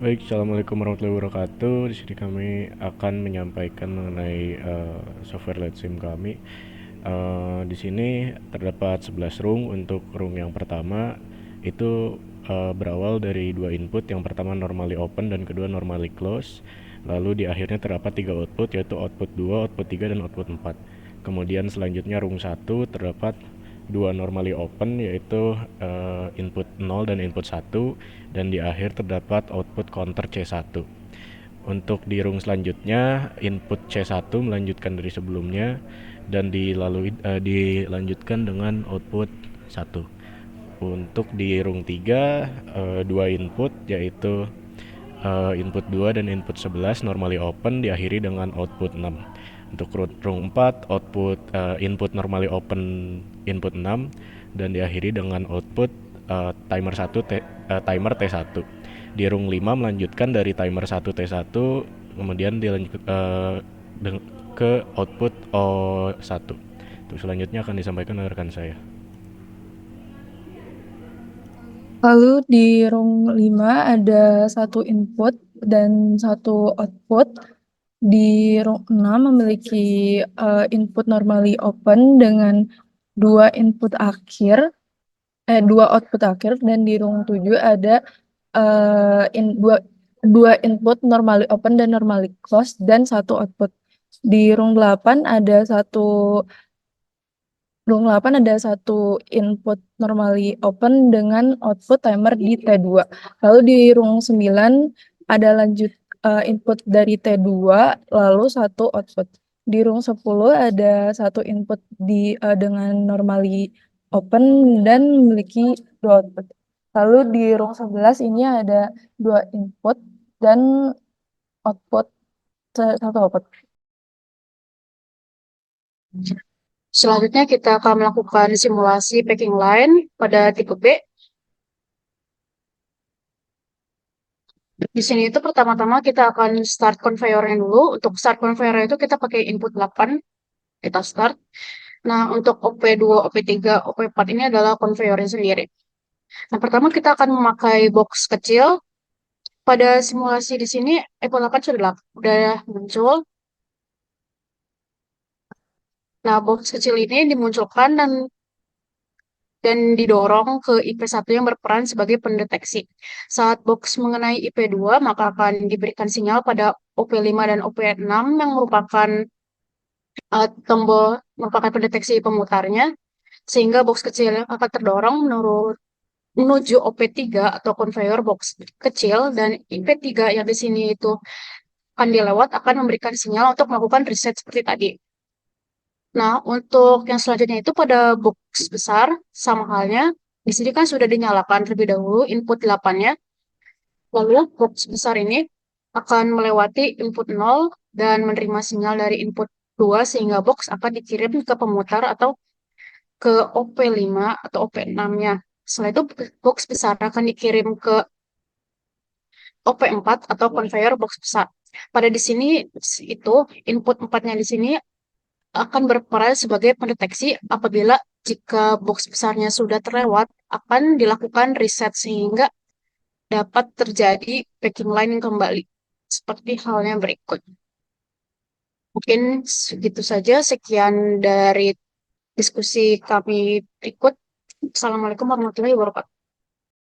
Baik, assalamualaikum warahmatullahi wabarakatuh. Di sini kami akan menyampaikan mengenai software Let's Sim kami. Di sini terdapat 11 rung. Untuk rung yang pertama itu berawal dari dua input. Yang pertama normally open dan kedua normally close. Lalu di akhirnya terdapat tiga output, yaitu output 2, output 3, dan output 4. Kemudian selanjutnya rung satu terdapat dua normally open, yaitu input 0 dan input 1, dan di akhir terdapat output counter C1. Untuk di rung selanjutnya input C1 melanjutkan dari sebelumnya dan dilanjutkan dengan output 1. Untuk di rung 3 dua input, yaitu input 2 dan input 11 normally open diakhiri dengan output 6. Untuk rung 4 output input normally open input 6 dan diakhiri dengan output timer T1. Di rung 5 melanjutkan dari timer 1 T1 kemudian dilanjut ke output O1. Terus selanjutnya akan disampaikan oleh rekan saya. Lalu di rung 5 ada satu input dan satu output. Di rung 6 memiliki input normally open dengan dua output akhir, dan di rung 7 ada uh, in, dua, dua input normally open dan normally close dan satu output. Di rung 8 ada satu Rung 8 ada satu input normally open dengan output timer di T2. Lalu di rung 9 ada lanjut input dari T2 lalu satu output. Di rung 10 ada satu input dengan normally open dan memiliki dua output. Lalu di rung 11 ini ada dua input dan output satu output. Selanjutnya kita akan melakukan simulasi packing line pada tipe B. Di sini itu pertama-tama kita akan start conveyornya dulu. Untuk start conveyor itu kita pakai input 8, kita start. Nah, untuk OP2, OP3, OP4 ini adalah conveyornya sendiri. Nah, pertama kita akan memakai box kecil. Pada simulasi di sini EP8 sudah muncul. Nah, box kecil ini dimunculkan dan didorong ke IP1 yang berperan sebagai pendeteksi. Saat box mengenai IP2, maka akan diberikan sinyal pada OP5 dan OP6 yang merupakan pendeteksi pemutarnya, sehingga box kecil akan terdorong menuju OP3 atau conveyor box kecil, dan IP3 yang di sini itu akan dilewat akan memberikan sinyal untuk melakukan reset seperti tadi. Nah, untuk yang selanjutnya itu pada box besar, sama halnya. Di sini kan sudah dinyalakan terlebih dahulu input 8-nya. Lalu box besar ini akan melewati input 0 dan menerima sinyal dari input 2 sehingga box akan dikirim ke pemutar atau ke OP5 atau OP6-nya. Setelah itu box besar akan dikirim ke OP4 atau conveyor box besar. Pada di sini itu input 4-nya di sini akan berperan sebagai pendeteksi apabila jika box besarnya sudah terlewat, akan dilakukan reset sehingga dapat terjadi packing line yang kembali. Seperti halnya berikut. Mungkin segitu saja. Sekian dari diskusi kami berikut. Assalamualaikum warahmatullahi wabarakatuh.